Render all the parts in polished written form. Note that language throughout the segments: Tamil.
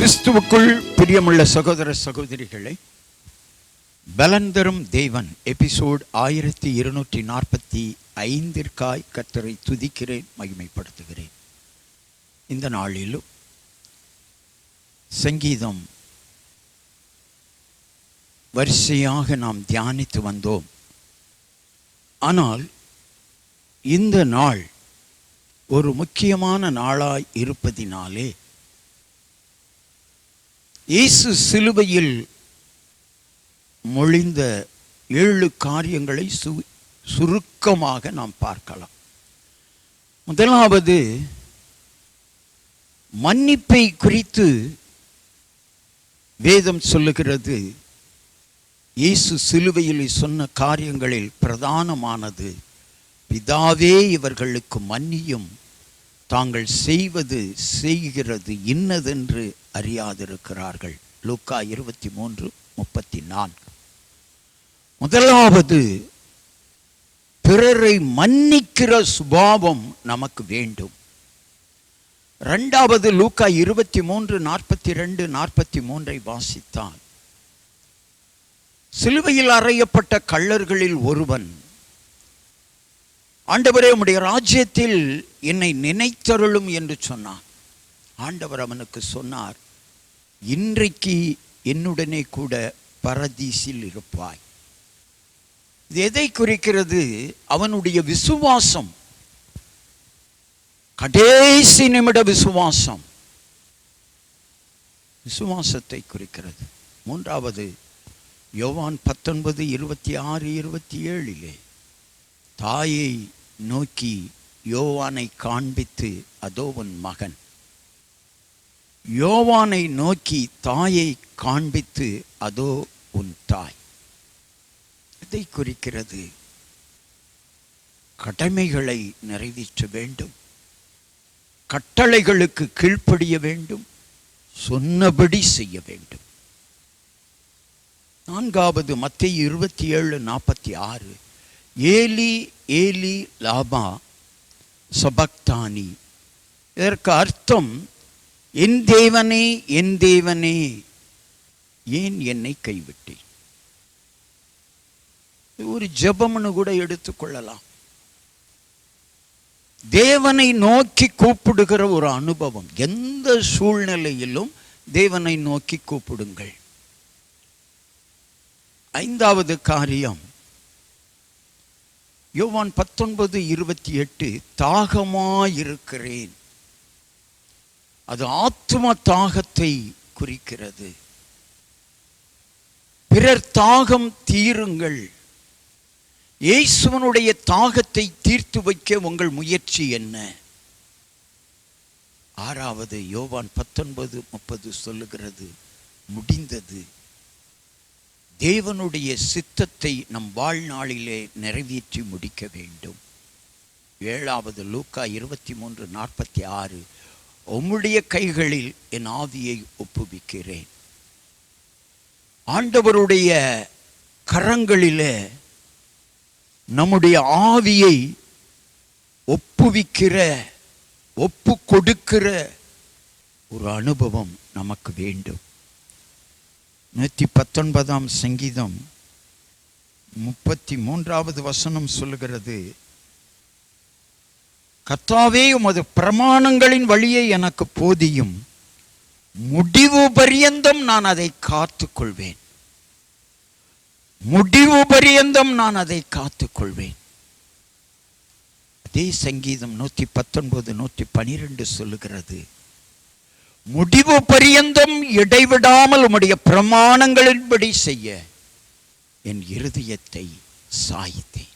கிறிஸ்துவுக்குள் பிரியமுள்ள சகோதர சகோதரிகளை, பலன் தரும் தேவன் எபிசோட் 1245 கர்த்தரை துதிக்கிறேன், மகிமைப்படுத்துகிறேன். இந்த நாளிலும் சங்கீதம் வரிசையாக நாம் தியானித்து வந்தோம். ஆனால் இந்த நாள் ஒரு முக்கியமான நாளாய் இருப்பதினாலே இயேசு சிலுவையில் மொழிந்த 7 காரியங்களை சுருக்கமாக நாம் பார்க்கலாம். முதலாவது, மன்னிப்பை குறித்து வேதம் சொல்லுகிறது. இயேசு சிலுவையில் சொன்ன காரியங்களில் பிரதானமானது, பிதாவே இவர்களுக்கு மன்னியும், தாங்கள் செய்கிறது இன்னதென்று அறியாதிருக்கிறார்கள். லூக்கா 23:34. முதலாவது, பிறரை மன்னிக்கிற சுபாவம் நமக்கு வேண்டும். இரண்டாவது, லூக்கா 23:42-43 வாசித்தால், சிலுவையில் அறையப்பட்ட கள்ளர்களில் ஒருவன், ஆண்டவரே உம்முடைய ராஜ்யத்தில் என்னை நினைத்தருளும் என்று சொன்னான். ஆண்டவர் அவனுக்கு சொன்னார், இன்றைக்கு என்னுடனே கூட பரதீசில் இருப்பாய். இது எதை குறிக்கிறது? அவனுடைய விசுவாசம், கடைசி நிமிட விசுவாசத்தை குறிக்கிறது. மூன்றாவது, யோவான் 19:26-27 தாயை நோக்கி யோவானை காண்பித்து, அதோ உன் மகன். யோவானை நோக்கி தாயை காண்பித்து, அதோ உன் தாய். இதை குறிக்கிறது. கடமைகளை நிறைவேற்ற வேண்டும், கட்டளைகளுக்கு கீழ்ப்படிய வேண்டும், சொன்னபடி செய்ய வேண்டும். நான்காவது, மத்தேயு 27:46, ஏலி ஏலி லாமா சபக்தானி. இதற்கு அர்த்தம், என் தேவனே என் தேவனே ஏன் என்னை கைவிட்டேன். ஒரு ஜெபம்னு கூட எடுத்துக்கொள்ளலாம். தேவனை நோக்கி கூப்பிடுகிற ஒரு அனுபவம். எந்த சூழ்நிலையிலும் தேவனை நோக்கி கூப்பிடுங்கள். ஐந்தாவது காரியம், யோவான் 19:28, தாகமாயிருக்கிறேன். அது ஆத்தும தாகத்தை குறிக்கிறது. பிறர் தாகம் தீருங்கள். இயேசுவனுடைய தாகத்தை தீர்த்து வைக்க உங்கள் முயற்சி என்ன? ஆறாவது, யோவான் 19:30 சொல்லுகிறது, முடிந்தது. தேவனுடைய சித்தத்தை நம் வாழ்நாளிலே நிறைவேற்றி முடிக்க வேண்டும். ஏழாவது, லூக்கா 23:46, உம்முடைய கைகளில் என் ஆவியை ஒப்புவிக்கிறேன். ஆண்டவருடைய கரங்களிலே நம்முடைய ஆவியை ஒப்புவிக்கிற, ஒப்பு கொடுக்கிற ஒரு அனுபவம் நமக்கு வேண்டும். 119 சங்கீதம் 33 சொல்லுகிறது, கர்த்தாவே உமது பிரமாணங்களின் வழியை எனக்கு போதியும், முடிவு பரியந்தம் நான் அதை காத்துக்கொள்வேன். முடிவு பரியந்தம் நான் அதை காத்துக்கொள்வேன். அதே சங்கீதம் 119:112 சொல்லுகிறது, முடிவு பரியந்தம் இடைவிடாமல் உம்முடைய பிரமாணங்களின்படி செய்ய என் இருதயத்தை சாய்த்தேன்.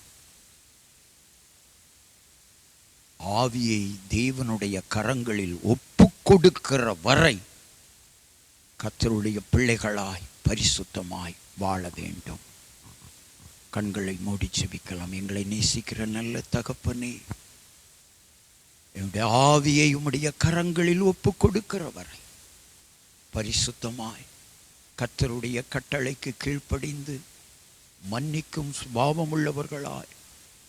ஆவியை தேவனுடைய கரங்களில் ஒப்பு கொடுக்கிற வரை கர்த்தருடைய பிள்ளைகளாய் பரிசுத்தமாய் வாழ வேண்டும். கண்களை மூடி ஜெபிக்கலாம். எங்களை நேசிக்கிற நல்ல தகப்பனே, என்னுடைய ஆவியை உம்முடைய கரங்களில் ஒப்பு கொடுக்கிற வரை பரிசுத்தமாய் கர்த்தருடைய கட்டளைக்கு கீழ்ப்படிந்து மன்னிக்கும் சுபாவம் உள்ளவர்களாய்,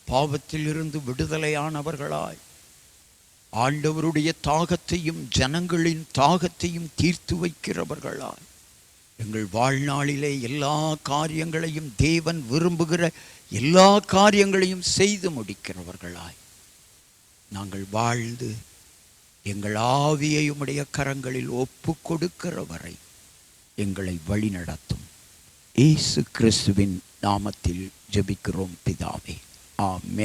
பாவத்தில் இருந்து விடுதலையானவர்களாய் ஆண்டவருடைய தாகத்தையும் ஜனங்களின் தாகத்தையும் தீர்த்து வைக்கிறவர்களாய் எங்கள் வாழ்நாளிலே எல்லா காரியங்களையும் தேவன் விரும்புகிற எல்லா காரியங்களையும் செய்து முடிக்கிறவர்களாய் நாங்கள் வாழ்ந்து எங்கள் ஆவியை உம்முடைய கரங்களில் ஒப்பு கொடுக்கிற வரை எங்களை வழி நடத்தும். இயேசு கிறிஸ்துவின் நாமத்தில் ஜெபிக்கிறோம் பிதாவே, ஆமென்.